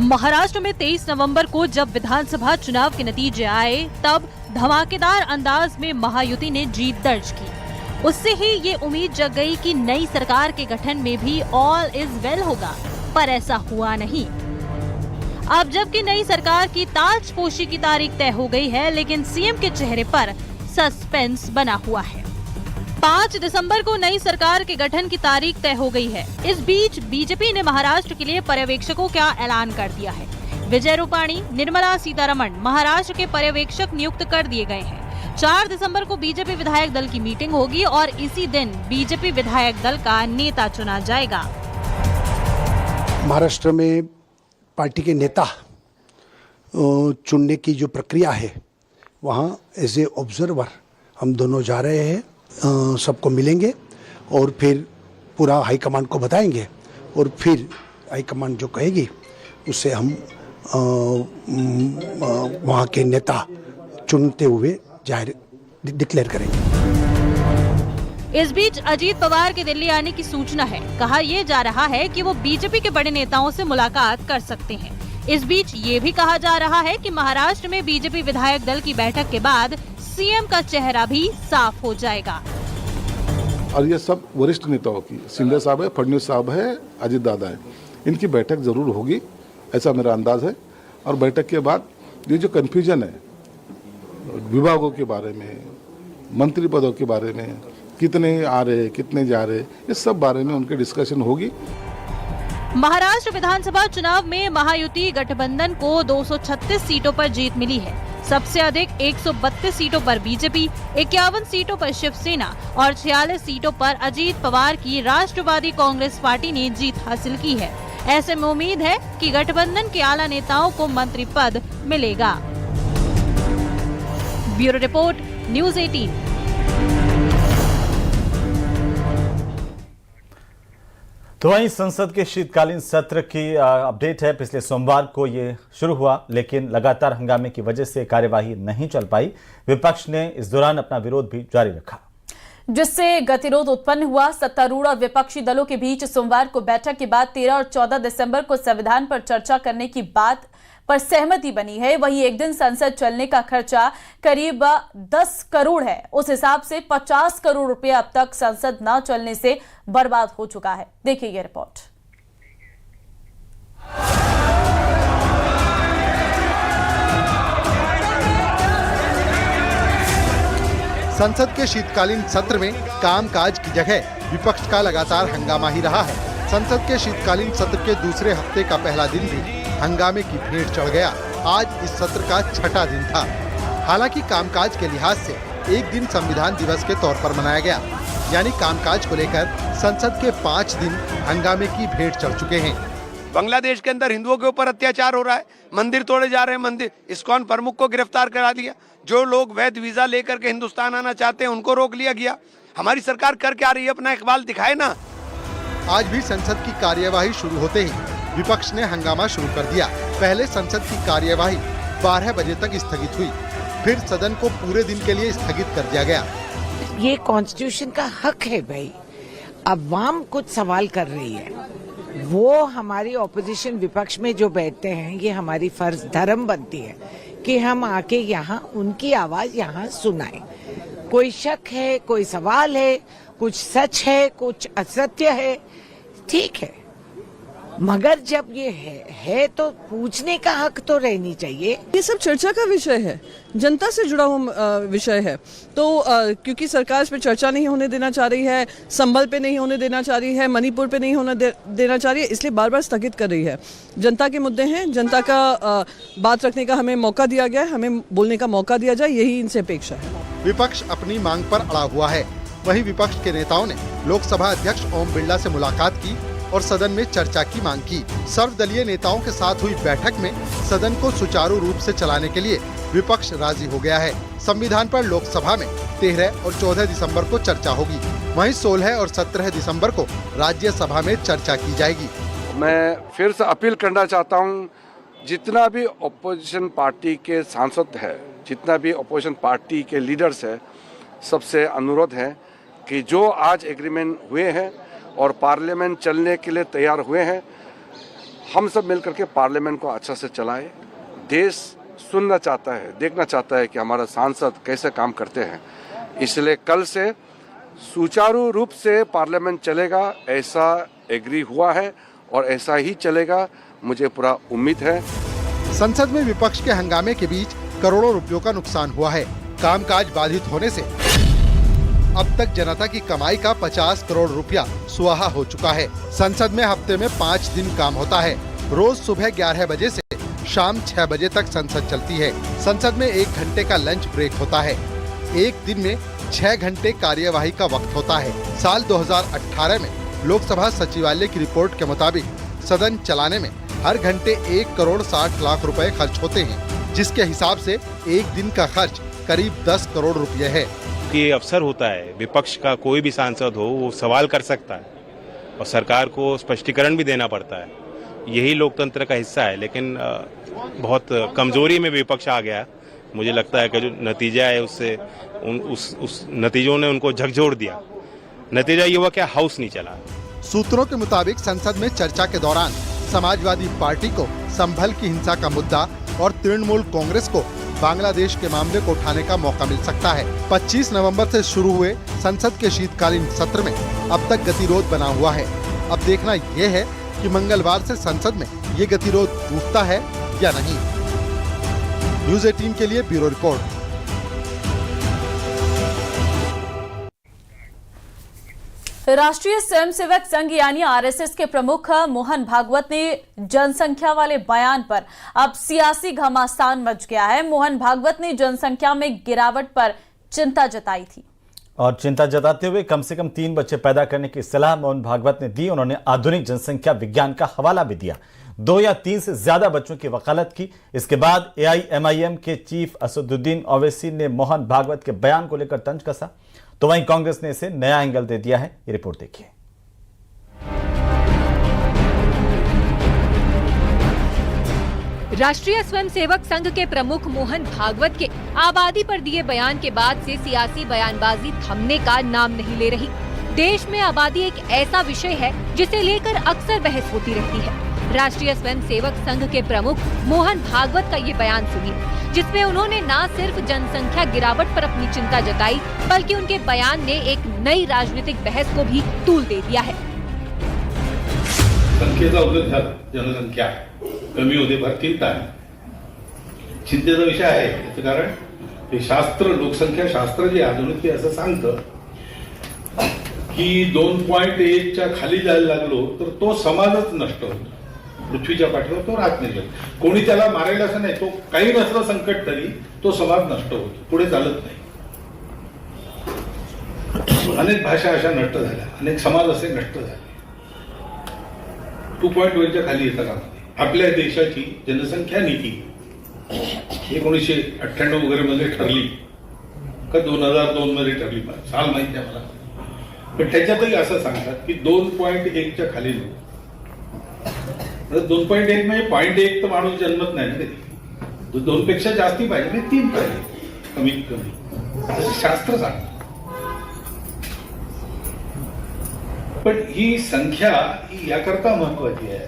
महाराष्ट्र में 23 नवंबर को जब विधानसभा चुनाव के नतीजे आए, तब धमाकेदार अंदाज में महायुति ने जीत दर्ज की। उससे ही ये उम्मीद जग गई कि नई सरकार के गठन में भी ऑल इज वेल होगा, पर ऐसा हुआ नहीं। अब जबकि नई सरकार की ताजपोशी की तारीख तय हो गई है, लेकिन सीएम के चेहरे पर सस्पेंस बना हुआ है। 5 दिसंबर को नई सरकार के गठन की तारीख तय हो गई है। इस बीच बीजेपी ने महाराष्ट्र के लिए पर्यवेक्षकों का ऐलान कर दिया है। विजय रूपाणी, निर्मला सीतारमण महाराष्ट्र के पर्यवेक्षक नियुक्त कर दिए गए हैं। 4 दिसंबर को बीजेपी विधायक दल की मीटिंग होगी और इसी दिन बीजेपी विधायक दल का नेता चुना जाएगा। महाराष्ट्र में पार्टी के नेता चुनने की जो प्रक्रिया है, वहाँ एज ए ऑब्जर्वर हम दोनों जा रहे हैं, सबको मिलेंगे और फिर पूरा हाईकमांड को बताएंगे और फिर हाईकमांड जो कहेगी उससे हम वहाँ के नेता चुनते हुए जाहिर डिक्लेयर करेंगे। इस बीच अजीत पवार के दिल्ली आने की सूचना है। कहा यह जा रहा है कि वो बीजेपी के बड़े नेताओं से मुलाकात कर सकते हैं। इस बीच ये भी कहा जा रहा है कि महाराष्ट्र में बीजेपी विधायक दल की बैठक के बाद सीएम का चेहरा भी साफ हो जाएगा। और ये सब वरिष्ठ नेताओं की, शिंदे साहब है, फडणवीस साहब है, अजीत दादा है, इनकी बैठक जरूर होगी, ऐसा मेरा अंदाज है। और बैठक के बाद ये जो कन्फ्यूजन है विभागों के बारे में, मंत्री पदों के बारे में, कितने आ रहे कितने जा रहे, इस सब बारे में उनकी डिस्कशन होगी। महाराष्ट्र विधानसभा चुनाव में महायुति गठबंधन को 236 सीटों पर जीत मिली है। सबसे अधिक 132 सीटों पर बीजेपी, 51 सीटों पर शिवसेना और 46 सीटों पर अजीत पवार की राष्ट्रवादी कांग्रेस पार्टी ने जीत हासिल की है। ऐसे में उम्मीद है कि गठबंधन के आला नेताओं को मंत्री पद मिलेगा। Bureau report, news 18। तो वहीं संसद के शीतकालीन सत्र की अपडेट है। पिछले सोमवार को ये शुरू हुआ, लेकिन लगातार हंगामे की वजह से कार्यवाही नहीं चल पाई। विपक्ष ने इस दौरान अपना विरोध भी जारी रखा, जिससे गतिरोध उत्पन्न हुआ। सत्तारूढ़ और विपक्षी दलों के बीच सोमवार को बैठक के बाद 13 और 14 दिसंबर को संविधान पर चर्चा करने की बात पर सहमति बनी है। वहीं एक दिन संसद चलने का खर्चा करीब 10 करोड़ है। उस हिसाब से 50 करोड़ रुपए अब तक संसद न चलने से बर्बाद हो चुका है। देखिए ये रिपोर्ट। संसद के शीतकालीन सत्र में कामकाज की जगह विपक्ष का लगातार हंगामा ही रहा है। संसद के शीतकालीन सत्र के दूसरे हफ्ते का पहला दिन भी हंगामे की भेंट चढ़ गया। आज इस सत्र का छठा दिन था। हालांकि कामकाज के लिहाज से एक दिन संविधान दिवस के तौर पर मनाया गया, यानी कामकाज को लेकर संसद के 5 दिन हंगामे की भेंट चढ़ चुके हैं। बांग्लादेश के अंदर हिंदुओं के ऊपर अत्याचार हो रहा है, मंदिर तोड़े जा रहे हैं, मंदिर इस्कॉन प्रमुख को गिरफ्तार करा दिया। जो लोग वैध वीजा लेकर के हिंदुस्तान आना चाहते हैं उनको रोक लिया गया। हमारी सरकार कर क्या रही है, अपना इकबाल दिखाए ना। आज भी संसद की कार्यवाही शुरू होते ही विपक्ष ने हंगामा शुरू कर दिया। पहले संसद की कार्यवाही 12 बजे तक स्थगित हुई, फिर सदन को पूरे दिन के लिए स्थगित कर दिया गया। ये कॉन्स्टिट्यूशन का हक है भाई। अवाम कुछ सवाल कर रही है, वो हमारी ऑपोजिशन विपक्ष में जो बैठते हैं, ये हमारी फर्ज धर्म बनती है कि हम आके यहाँ उनकी आवाज यहाँ सुनाएं। कोई शक है, कोई सवाल है, कुछ सच है, कुछ असत्य है, ठीक है, मगर जब ये है तो पूछने का हक तो रहनी चाहिए। ये सब चर्चा का विषय है, जनता से जुड़ा हुआ विषय है। तो क्योंकि सरकार इस पे चर्चा नहीं होने देना चाह रही है, संभल पे नहीं होने देना चाह रही है, मणिपुर पे नहीं होने देना चाह रही है, इसलिए बार बार स्थगित कर रही है। जनता के मुद्दे हैं, जनता का बात रखने का हमें मौका दिया गया है, हमें बोलने का मौका दिया जाए, यही इनसे अपेक्षा है। विपक्ष अपनी मांग पर अड़ा हुआ है। वहीं विपक्ष के नेताओं ने लोकसभा अध्यक्ष ओम बिरला से मुलाकात की और सदन में चर्चा की मांग की। सर्वदलीय नेताओं के साथ हुई बैठक में सदन को सुचारू रूप से चलाने के लिए विपक्ष राजी हो गया है। संविधान पर लोकसभा में 13 और 14 दिसंबर को चर्चा होगी, वहीं 16 और 17 दिसंबर को राज्यसभा में चर्चा की जाएगी। मैं फिर से अपील करना चाहता हूँ, जितना भी अपोजिशन पार्टी के सांसद है, जितना भी अपोजिशन पार्टी के लीडर्स है, सबसे अनुरोध है कि जो आज एग्रीमेंट हुए हैं और पार्लियामेंट चलने के लिए तैयार हुए हैं, हम सब मिलकर के पार्लियामेंट को अच्छा से चलाएं। देश सुनना चाहता है, देखना चाहता है कि हमारा सांसद कैसे काम करते हैं। इसलिए कल से सुचारू रूप से पार्लियामेंट चलेगा, ऐसा एग्री हुआ है और ऐसा ही चलेगा, मुझे पूरा उम्मीद है। संसद में विपक्ष के हंगामे के बीच करोड़ों रुपयों का नुकसान हुआ है। कामकाज बाधित होने से अब तक जनता की कमाई का 50 करोड़ रुपया सुआहा हो चुका है। संसद में हफ्ते में 5 दिन काम होता है। रोज सुबह 11 बजे से शाम 6 बजे तक संसद चलती है। संसद में 1 घंटे का लंच ब्रेक होता है। एक दिन में 6 घंटे कार्यवाही का वक्त होता है। साल 2018 में लोकसभा सचिवालय की रिपोर्ट के मुताबिक सदन चलाने में हर घंटे 1 करोड़ 60 लाख रुपए खर्च होते हैं, जिसके हिसाब से एक दिन का खर्च करीब 10 करोड़ रुपए है। ये अवसर होता है, विपक्ष का कोई भी सांसद हो वो सवाल कर सकता है और सरकार को स्पष्टीकरण भी देना पड़ता है। यही लोकतंत्र का हिस्सा है, लेकिन बहुत कमजोरी में विपक्ष आ गया। मुझे लगता है कि जो नतीजा है उससे उस नतीजों ने उनको झकझोर दिया। नतीजा ये हुआ कि हाउस नहीं चला। सूत्रों के मुताबिक संसद में चर्चा के दौरान समाजवादी पार्टी को संभल की हिंसा का मुद्दा और तृणमूल कांग्रेस को बांग्लादेश के मामले को उठाने का मौका मिल सकता है। 25 नवंबर से शुरू हुए संसद के शीतकालीन सत्र में अब तक गतिरोध बना हुआ है। अब देखना यह है कि मंगलवार से संसद में ये गतिरोध टूटता है या नहीं। न्यूज़ 18 के लिए ब्यूरो रिपोर्ट। राष्ट्रीय स्वयंसेवक संघ यानी आरएसएस के प्रमुख मोहन भागवत ने जनसंख्या वाले बयान पर अब सियासी घमासान मच गया है। मोहन भागवत ने जनसंख्या में गिरावट पर चिंता जताई थी और चिंता जताते हुए कम से कम 3 बच्चे पैदा करने की सलाह मोहन भागवत ने दी। उन्होंने आधुनिक जनसंख्या विज्ञान का हवाला भी दिया। 2 या 3 से ज्यादा बच्चों की वकालत की। इसके बाद AIMIM के चीफ असदुद्दीन ओवैसी ने मोहन भागवत के बयान को लेकर तंज कसा, तो वहीं कांग्रेस ने इसे नया एंगल दे दिया है। ये रिपोर्ट देखिए। राष्ट्रीय स्वयंसेवक संघ के प्रमुख मोहन भागवत के आबादी पर दिए बयान के बाद से सियासी बयानबाजी थमने का नाम नहीं ले रही। देश में आबादी एक ऐसा विषय है जिसे लेकर अक्सर बहस होती रहती है। राष्ट्रीय स्वयंसेवक संघ के प्रमुख मोहन भागवत का ये बयान सुनिए, जिसमें उन्होंने न सिर्फ जनसंख्या गिरावट पर अपनी चिंता जताई, बल्कि उनके बयान ने एक नई राजनीतिक बहस को भी तूल दे दिया है। संख्येचा उल्लेख झाला, जनसंख्या कमी होते फार चिंता आहे। चिंतेचा विषय आहे याचं कारण हे शास्त्र, लोकसंख्या शास्त्र जे आधुनिक ते असं सांगतं की 2.1 च्या खाली जायला लागलो तर तो समाजच नष्ट होतो। पृथ्वीच्या पाठीवर तो राहत नाही। कोणी त्याला मारेल असं नाही, तो काही नसलं संकट तरी तो समाज नष्ट होतो, पुढे चालत नाही। अनेक भाषा अशा नष्ट झाल्या, अनेक समाज असे नष्ट झाले। 2.1 च्या खाली येतं का? आपल्या देशाची जनसंख्या नीती 1998 वगैरे मध्ये ठरली का 2002 मध्ये ठरली, साल माहिती आहे मला, पण त्याच्यातही असं सांगतात की 2.1 च्या खाली 2.1 म्हणजे 0.1 तर माणूस जन्मत नाही ना कधी, 2 पेक्षा जास्ती पाहिजे, म्हणजे 3 पाहिजे कमीत कमी, असं शास्त्र सांगतं। पण ही संख्या ही याकरता महत्वाची आहे।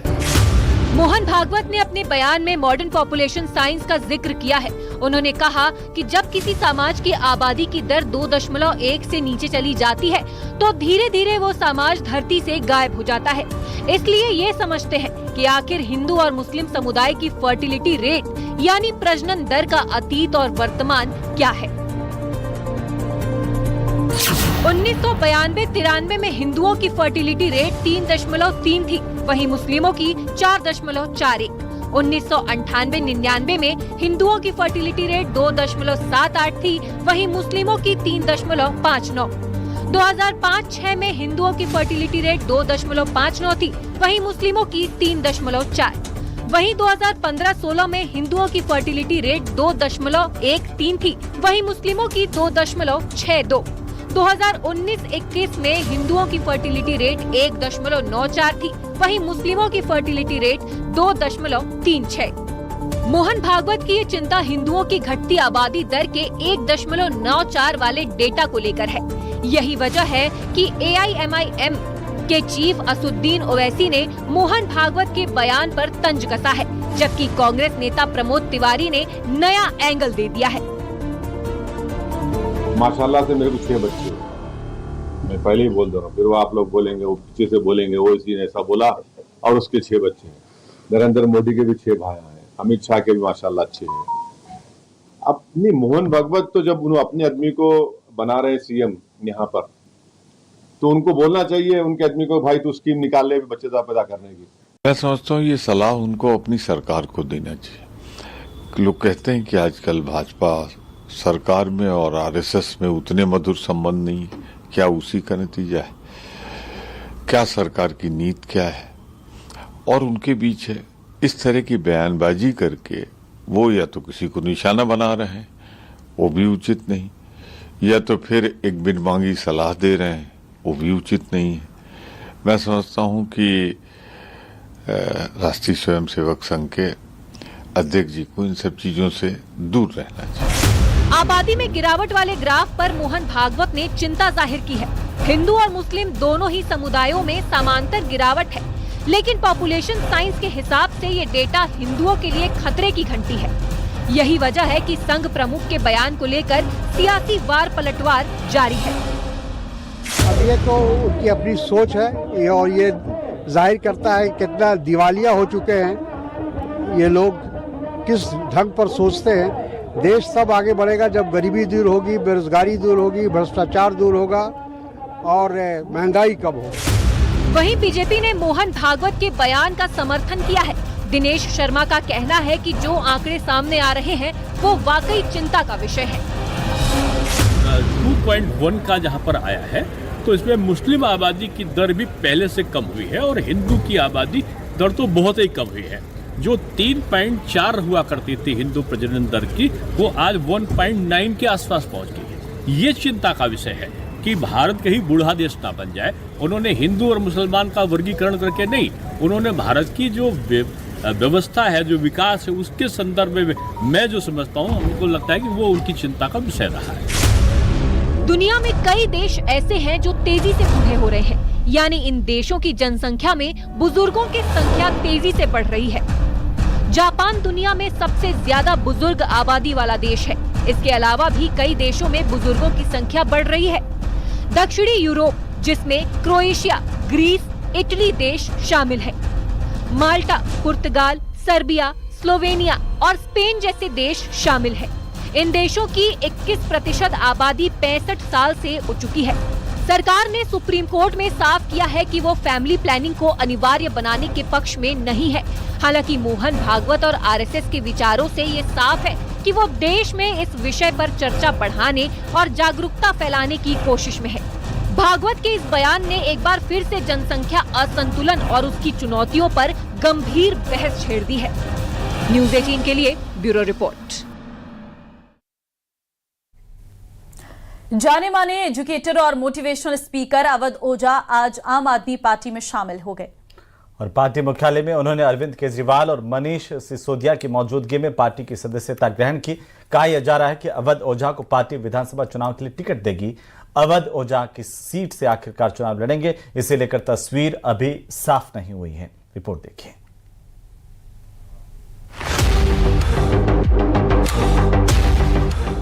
मोहन भागवत ने अपने बयान में मॉडर्न पॉपुलेशन साइंस का जिक्र किया है। उन्होंने कहा कि जब किसी समाज की आबादी की दर 2.1 से नीचे चली जाती है तो धीरे धीरे वो समाज धरती से गायब हो जाता है। इसलिए ये समझते हैं कि आखिर हिंदू और मुस्लिम समुदाय की फर्टिलिटी रेट यानी प्रजनन दर का अतीत और वर्तमान क्या है। 1992-93 में हिंदुओं की फर्टिलिटी रेट 3.3 थी, वहीं मुस्लिमों की 4.41। 1998-99 में हिंदुओं की फर्टिलिटी रेट 2.78 थी, वहीं मुस्लिमों की 3.59। 2005-06 में हिंदुओं की फर्टिलिटी रेट 2.59 थी, वहीं मुस्लिमों की 3.4। वहीं 2015-16 में हिंदुओं की फर्टिलिटी रेट 2.13 थी, वहीं मुस्लिमों की 2.62। 2019-21 में हिंदुओं की फर्टिलिटी रेट 1.94 थी, वहीं मुस्लिमों की फर्टिलिटी रेट 2.36। मोहन भागवत की ये चिंता हिंदुओं की घटती आबादी दर के 1.94 वाले डेटा को लेकर है। यही वजह है कि AIMIM के चीफ असुद्दीन ओवैसी ने मोहन भागवत के बयान पर तंज कसा है, जबकि कांग्रेस नेता प्रमोद तिवारी ने नया एंगल दे दिया है। माशाल्लाह से मेरे को 6 बच्चे, मैं पहले ही बोल दे रहा हूँ, फिर वो आप लोग बोलेंगे, वो पीछे से बोलेंगे वो इसी ने ऐसा बोला, और उसके 6 बच्चे हैं। नरेंद्र मोदी के भी 6 भाई हैं, अमित शाह के भी माशाल्लाह अच्छे हैं। अपनी मोहन भागवत तो जब उन्होंने अपने आदमी को बना रहे सीएम यहाँ पर, तो उनको बोलना चाहिए उनके आदमी को, भाई तू स्कीम निकाल ले बच्चेदार पैदा करने की। मैं समझता हूँ ये सलाह उनको अपनी सरकार को देना चाहिए। लोग कहते हैं कि आजकल भाजपा सरकार में और आरएसएस में उतने मधुर संबंध नहीं, क्या उसी का नतीजा है? क्या सरकार की नीति क्या है और उनके बीच है? इस तरह की बयानबाजी करके वो या तो किसी को निशाना बना रहे हैं, वो भी उचित नहीं, या तो फिर एक बिन मांगी सलाह दे रहे हैं, वो भी उचित नहीं है। मैं समझता हूँ कि राष्ट्रीय स्वयंसेवक संघ के अध्यक्ष जी को इन सब चीजों से दूर रहना चाहिए। आबादी में गिरावट वाले ग्राफ पर मोहन भागवत ने चिंता जाहिर की है। हिंदू और मुस्लिम दोनों ही समुदायों में समांतर गिरावट है, लेकिन पॉपुलेशन साइंस के हिसाब से ये डेटा हिंदुओं के लिए खतरे की घंटी है। यही वजह है कि संघ प्रमुख के बयान को लेकर सियासी वार पलटवार जारी है। अब ये तो उनकी अपनी सोच है और ये जाहिर करता है कितना दिवालिया हो चुके हैं ये लोग, किस ढंग पर सोचते हैं। देश तब आगे बढ़ेगा जब गरीबी दूर होगी, बेरोजगारी दूर होगी, भ्रष्टाचार दूर होगा और महंगाई कम होगी। वहीं बीजेपी ने मोहन भागवत के बयान का समर्थन किया है। दिनेश शर्मा का कहना है कि जो आंकड़े सामने आ रहे हैं वो वाकई चिंता का विषय है। 2.1 का जहां पर आया है तो इसमें मुस्लिम आबादी की दर भी पहले से कम हुई है और हिंदू की आबादी दर तो बहुत ही कम हुई है। जो 3.4 हुआ करती थी हिंदू प्रजनन दर की, वो आज 1.9 के आसपास पहुंच गई है। ये चिंता का विषय है कि भारत कहीं बूढ़ा देश ना बन जाए। उन्होंने हिंदू और मुसलमान का वर्गीकरण करके नहीं, उन्होंने भारत की जो व्यवस्था है, जो विकास है, उसके संदर्भ में मैं जो समझता हूँ, हमको लगता है कि वो उनकी चिंता का विषय रहा है। दुनिया में कई देश ऐसे हैं जो तेजी से बूढ़े हो रहे हैं, यानी इन देशों की जनसंख्या में बुजुर्गों की संख्या तेजी से बढ़ रही है। जापान दुनिया में सबसे ज्यादा बुजुर्ग आबादी वाला देश है। इसके अलावा भी कई देशों में बुजुर्गों की संख्या बढ़ रही है। दक्षिणी यूरोप, जिसमें क्रोएशिया, ग्रीस, इटली देश शामिल है। माल्टा, पुर्तगाल, सर्बिया, स्लोवेनिया और स्पेन जैसे देश शामिल है। इन देशों की 21% आबादी 65 साल से हो चुकी है। सरकार ने सुप्रीम कोर्ट में साफ किया है कि वो फैमिली प्लानिंग को अनिवार्य बनाने के पक्ष में नहीं है। हालांकि मोहन भागवत और आरएसएस के विचारों से ये साफ है कि वो देश में इस विषय पर चर्चा बढ़ाने और जागरूकता फैलाने की कोशिश में है। भागवत के इस बयान ने एक बार फिर से जनसंख्या असंतुलन और उसकी चुनौतियों पर गंभीर बहस छेड़ दी है। न्यूज़ 18 के लिए ब्यूरो रिपोर्ट। जाने माने एजुकेटर और मोटिवेशनल स्पीकर अवध ओझा आज आम आदमी पार्टी में शामिल हो गए और पार्टी मुख्यालय में उन्होंने अरविंद केजरीवाल और मनीष सिसोदिया की मौजूदगी में पार्टी की सदस्यता ग्रहण की। कहा यह जा रहा है कि अवध ओझा को पार्टी विधानसभा चुनाव के लिए टिकट देगी। अवध ओझा किस सीट से आखिरकार चुनाव लड़ेंगे, इसे लेकर तस्वीर अभी साफ नहीं हुई है। रिपोर्ट देखिए।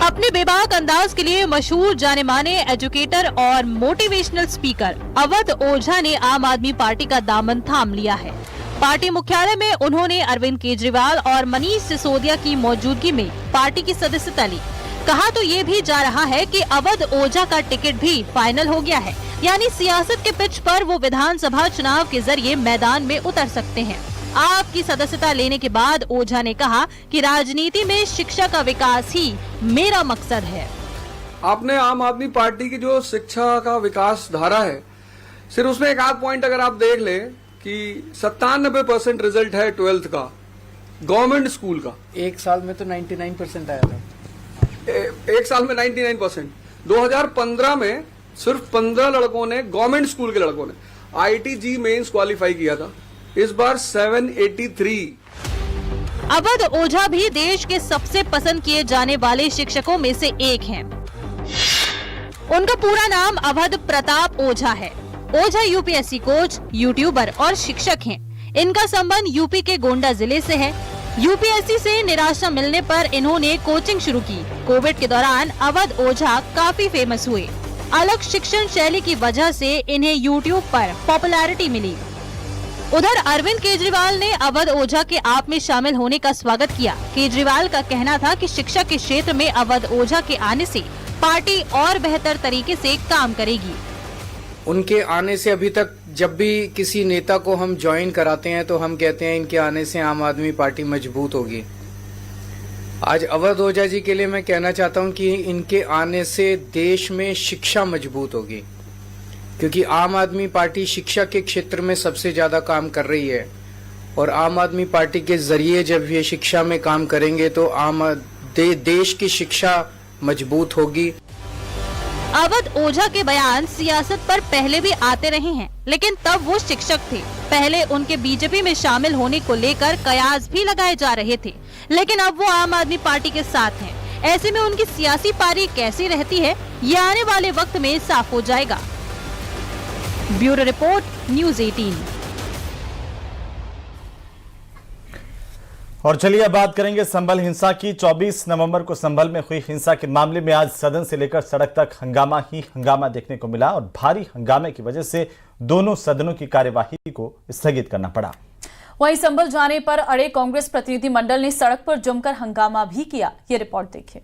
अपने बेबाक अंदाज के लिए मशहूर जाने माने एजुकेटर और मोटिवेशनल स्पीकर अवध ओझा ने आम आदमी पार्टी का दामन थाम लिया है। पार्टी मुख्यालय में उन्होंने अरविंद केजरीवाल और मनीष सिसोदिया की मौजूदगी में पार्टी की सदस्यता ली। कहा तो ये भी जा रहा है कि अवध ओझा का टिकट भी फाइनल हो गया है, यानी सियासत के पिच पर वो विधानसभा चुनाव के जरिए मैदान में उतर सकते हैं। आपकी सदस्यता लेने के बाद ओझा ने कहा कि राजनीति में शिक्षा का विकास ही मेरा मकसद है। आपने आम आदमी पार्टी की जो शिक्षा का विकास धारा है, सिर्फ उसमें एक आध पॉइंट अगर आप देख ले कि 97% रिजल्ट है 12th का गवर्नमेंट स्कूल का। एक साल में तो 99% आया था। एक साल में 99%। 2015 में सिर्फ 15 लड़कों ने, गवर्नमेंट स्कूल के लड़कों ने IIT मेंस क्वालिफाई किया था। इस बार 783। अवध ओझा भी देश के सबसे पसंद किए जाने वाले शिक्षकों में से एक हैं। उनका पूरा नाम अवध प्रताप ओझा है। ओझा यूपीएससी कोच, यूट्यूबर और शिक्षक हैं। इनका संबंध यूपी के गोंडा जिले से है। यूपीएससी से निराशा मिलने पर इन्होंने कोचिंग शुरू की। कोविड के दौरान अवध ओझा काफी फेमस हुए। अलग शिक्षण शैली की वजह से इन्हें यूट्यूब पर पॉपुलैरिटी मिली। उधर अरविंद केजरीवाल ने अवध ओझा के आप में शामिल होने का स्वागत किया। केजरीवाल का कहना था कि शिक्षा के क्षेत्र में अवध ओझा के आने से पार्टी और बेहतर तरीके से काम करेगी। उनके आने से अभी तक जब भी किसी नेता को हम ज्वाइन कराते हैं तो हम कहते हैं इनके आने से आम आदमी पार्टी मजबूत होगी। आज अवध ओझा जी के लिए मैं कहना चाहता हूं कि इनके आने से देश में शिक्षा मजबूत होगी, क्योंकि आम आदमी पार्टी शिक्षा के क्षेत्र में सबसे ज्यादा काम कर रही है और आम आदमी पार्टी के जरिए जब ये शिक्षा में काम करेंगे तो देश की शिक्षा मजबूत होगी। अवध ओझा के बयान सियासत पर पहले भी आते रहे हैं, लेकिन तब वो शिक्षक थे। पहले उनके बीजेपी में शामिल होने को लेकर कयास भी लगाए जा रहे थे, लेकिन अब वो आम आदमी पार्टी के साथ हैं। ऐसे में उनकी सियासी पारी कैसी रहती है, ये आने वाले वक्त में साफ हो जाएगा। Bureau report, news 18। और चलिए अब बात करेंगे संभल हिंसा की। 24 नवंबर को संभल में हुई हिंसा के मामले में आज सदन से लेकर सड़क तक हंगामा ही हंगामा देखने को मिला और भारी हंगामे की वजह से दोनों सदनों की कार्यवाही को स्थगित करना पड़ा। वहीं संभल जाने पर अड़े कांग्रेस प्रतिनिधि मंडल ने सड़क पर जमकर हंगामा भी किया। ये रिपोर्ट देखिए।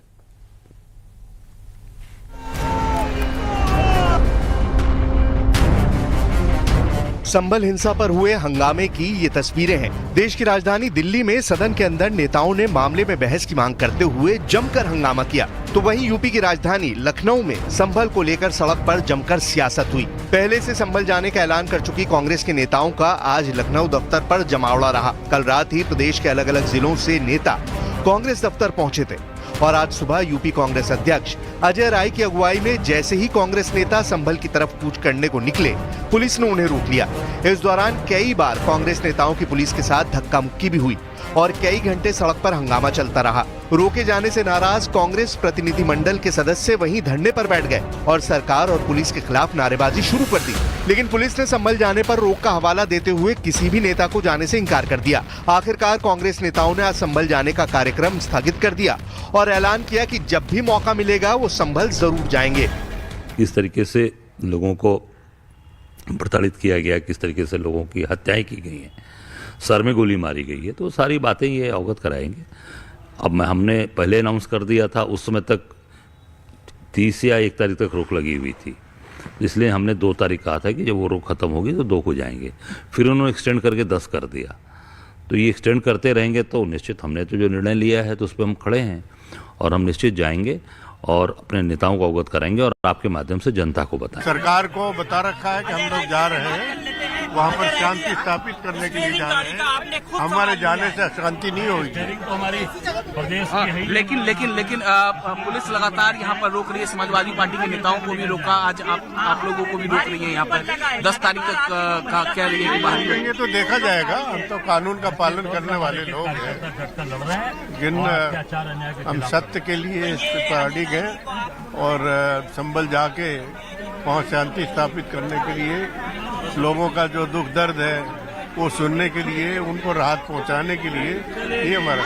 संभल हिंसा पर हुए हंगामे की ये तस्वीरें हैं। देश की राजधानी दिल्ली में सदन के अंदर नेताओं ने मामले में बहस की मांग करते हुए जमकर हंगामा किया, तो वहीं यूपी की राजधानी लखनऊ में संभल को लेकर सड़क पर जमकर सियासत हुई। पहले से संभल जाने का ऐलान कर चुकी कांग्रेस के नेताओं का आज लखनऊ दफ्तर पर जमावड़ा रहा। कल रात ही प्रदेश के अलग अलग जिलों से नेता कांग्रेस दफ्तर पहुंचे थे और आज सुबह यूपी कांग्रेस अध्यक्ष अजय राय की अगुवाई में जैसे ही कांग्रेस नेता संभल की तरफ कूच करने को निकले, पुलिस ने उन्हें रोक लिया। इस दौरान कई बार कांग्रेस नेताओं की पुलिस के साथ धक्का मुक्की भी हुई और कई घंटे सड़क पर हंगामा चलता रहा। रोके जाने से नाराज कांग्रेस प्रतिनिधि मंडल के सदस्य वहीं धरने पर बैठ गए और सरकार और पुलिस के खिलाफ नारेबाजी शुरू कर दी, लेकिन पुलिस ने संभल जाने पर रोक का हवाला देते हुए किसी भी नेता को जाने से इनकार कर दिया। आखिरकार कांग्रेस नेताओं ने आज संभल जाने का कार्यक्रम स्थगित कर दिया और ऐलान किया कि जब भी मौका मिलेगा वो संभल जरूर जाएंगे। किस तरीके से लोगों को प्रताड़ित किया गया, किस तरीके से लोगों की हत्याएं की गई हैं, सर में गोली मारी गई है, तो सारी बातें ये अवगत कराएंगे। अब हमने पहले अनाउंस कर दिया था, उस समय तक 30 या 1 तारीख तक रोक लगी हुई थी, इसलिए हमने 2 तारीख कहा था कि जब वो रोक खत्म होगी तो 2 को जाएंगे। फिर उन्होंने एक्सटेंड करके 10 कर दिया, तो ये एक्सटेंड करते रहेंगे तो निश्चित हमने तो जो निर्णय लिया है तो उस पर हम खड़े हैं और हम निश्चित जाएंगे और अपने नेताओं को अवगत कराएंगे और आपके माध्यम से जनता को बताएं। सरकार को बता रखा है कि हम लोग जा रहे हैं, वहाँ पर शांति स्थापित करने के लिए जा रहे हैं। हमारे जाने से शांति नहीं होगी। लेकिन पुलिस लगातार यहाँ पर रोक रही है। समाजवादी पार्टी के नेताओं को भी रोका, आज आप लोगों को भी रोक रही है यहाँ पर 10 तारीख तक का कह रही है कि बाहर जाएंगे तो देखा जाएगा। हम तो कानून का पालन करने वाले लोग हैं, जिन हम सत्य के लिए अडिग हैं और संभल जाके वहाँ शांति स्थापित करने के लिए लोगों का जो दुख दर्द है वो सुनने के लिए, उनको राहत पहुंचाने के लिए ये हमारा।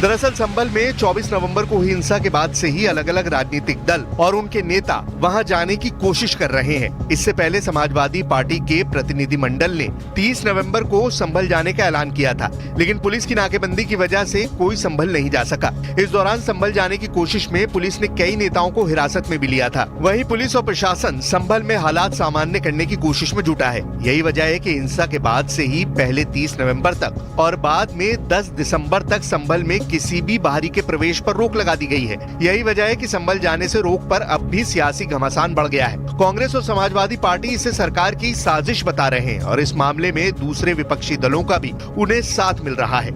दरअसल संभल में 24 नवंबर को हुई हिंसा के बाद से ही अलग अलग राजनीतिक दल और उनके नेता वहां जाने की कोशिश कर रहे हैं। इससे पहले समाजवादी पार्टी के प्रतिनिधि मंडल ने 30 नवंबर को संभल जाने का ऐलान किया था, लेकिन पुलिस की नाकेबंदी की वजह से कोई संभल नहीं जा सका। इस दौरान संभल जाने की कोशिश में पुलिस ने कई नेताओं को हिरासत में भी लिया था। वहीं पुलिस और प्रशासन संभल में हालात सामान्य करने की कोशिश में जुटा है। यही वजह है कि हिंसा के बाद से ही पहले 30 नवम्बर तक और बाद में 10 दिसम्बर तक संभल में किसी भी बाहरी के प्रवेश पर रोक लगा दी गई है। यही वजह है कि संभल जाने से रोक पर अब भी सियासी घमासान बढ़ गया है। कांग्रेस और समाजवादी पार्टी इसे सरकार की साजिश बता रहे हैं और इस मामले में दूसरे विपक्षी दलों का भी उन्हें साथ मिल रहा है।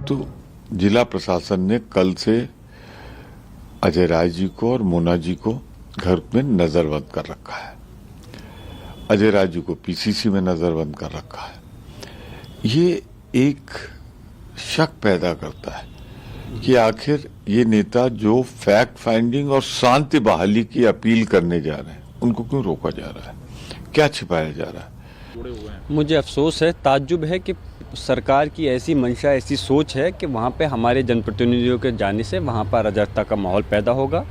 तो जिला प्रशासन ने कल से अजय राय जी को और मोना जी को घर में नजरबंद कर रखा है। अजय राय जी को पीसीसी में नजरबंद कर रखा है। ये एक शक पैदा करता है कि आखिर ये नेता जो फैक्ट फाइंडिंग और शांति बहाली की अपील करने जा रहे हैं, उनको क्यों रोका जा रहा है, क्या छिपाया जा रहा है? मुझे अफसोस है, ताज्जुब है कि सरकार की ऐसी मंशा, ऐसी सोच है कि वहाँ पे हमारे जनप्रतिनिधियों के जाने से वहाँ पर अराजकता का माहौल पैदा होगा।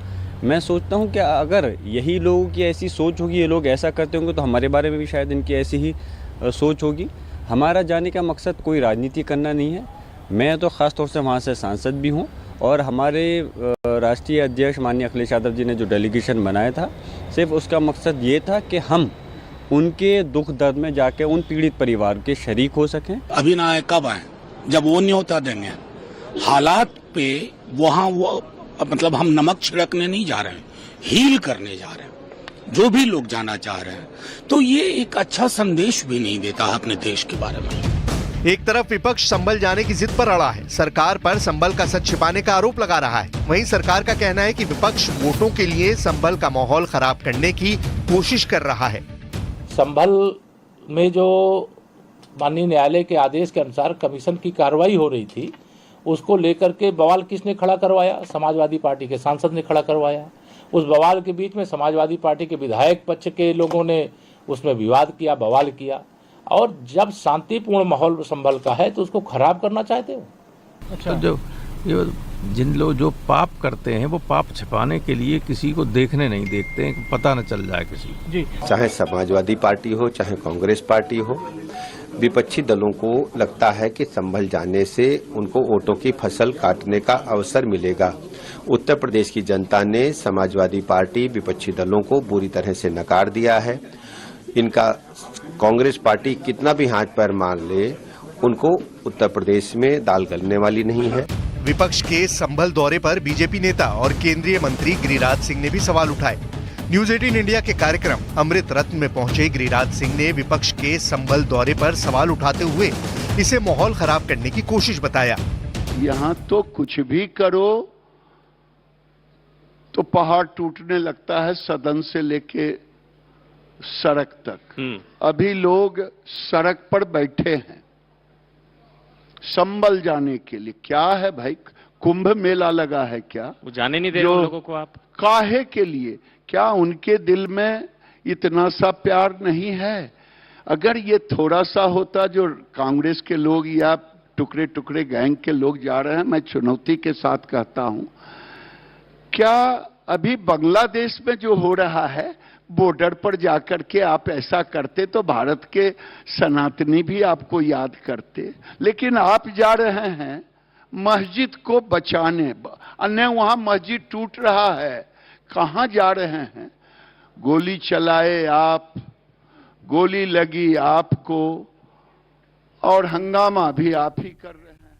मैं सोचता हूँ कि अगर यही लोगों की ऐसी सोच होगी, ये लोग ऐसा करते होंगे, तो हमारे बारे में भी शायद इनकी ऐसी ही सोच होगी। हमारा जाने का मकसद कोई राजनीति करना नहीं है। मैं तो ख़ास तौर से वहाँ से सांसद भी हूँ और हमारे राष्ट्रीय अध्यक्ष माननीय अखिलेश यादव जी ने जो डेलीगेशन बनाया था, सिर्फ उसका मकसद ये था कि हम उनके दुख दर्द में जाके उन पीड़ित परिवार के शरीक हो सकें। अभी ना आए, कब आए? जब वो न्योता देंगे। हालात पे वहाँ वो मतलब हम नमक छिड़कने नहीं जा रहे हैं, हील करने जा रहे हैं, जो भी लोग जाना चाह रहे हैं। तो ये एक अच्छा संदेश भी नहीं देता अपने देश के बारे में। एक तरफ विपक्ष संभल जाने की जिद पर अड़ा है, सरकार पर संभल का सच छिपाने का आरोप लगा रहा है। वहीं सरकार का कहना है कि विपक्ष वोटों के लिए संभल का माहौल खराब करने की कोशिश कर रहा है। संभल में जो माननीय न्यायालय के आदेश के अनुसार कमीशन की कार्रवाई हो रही थी, उसको लेकर के बवाल किसने खड़ा करवाया? समाजवादी पार्टी के सांसद ने खड़ा करवाया। उस बवाल के बीच में समाजवादी पार्टी के विधायक पक्ष के लोगों ने उसमें विवाद किया, बवाल किया, और जब शांतिपूर्ण माहौल संभल का है तो उसको खराब करना चाहते हो। अच्छा, जो जिन लोग जो पाप करते हैं वो पाप छिपाने के लिए किसी को देखने नहीं देखते हैं, पता न चल जाए किसी को। जी, चाहे समाजवादी पार्टी हो, चाहे कांग्रेस पार्टी हो, विपक्षी दलों को लगता है कि संभल जाने से उनको वोटों की फसल काटने का अवसर मिलेगा। उत्तर प्रदेश की जनता ने समाजवादी पार्टी, विपक्षी दलों को बुरी तरह से नकार दिया है। इनका कांग्रेस पार्टी कितना भी हाथ पैर मार ले, उनको उत्तर प्रदेश में दाल गलने वाली नहीं है। विपक्ष के संभल दौरे पर बीजेपी नेता और केंद्रीय मंत्री गिरिराज सिंह ने भी सवाल उठाए। न्यूज 18 इंडिया के कार्यक्रम अमृत रत्न में पहुंचे गिरिराज सिंह ने विपक्ष के संभल दौरे पर सवाल उठाते हुए इसे माहौल खराब करने की कोशिश बताया। यहाँ तो कुछ भी करो तो पहाड़ टूटने लगता है, सदन से लेके सड़क तक। अभी लोग सड़क पर बैठे हैं संभल जाने के लिए। क्या है भाई, कुंभ मेला लगा है क्या? वो जाने नहीं दे रहे लोगों को आप। काहे के लिए? क्या उनके दिल में इतना सा प्यार नहीं है? अगर ये थोड़ा सा होता, जो कांग्रेस के लोग या टुकड़े टुकड़े गैंग के लोग जा रहे हैं, मैं चुनौती के साथ कहता हूं, क्या अभी बांग्लादेश में जो हो रहा है, बॉर्डर पर जाकर के आप ऐसा करते तो भारत के सनातनी भी आपको याद करते। लेकिन आप जा रहे हैं मस्जिद को बचाने, अन्य वहां मस्जिद टूट रहा है, कहां जा रहे हैं? गोली चलाए आप, गोली लगी आपको, और हंगामा भी आप ही कर रहे हैं।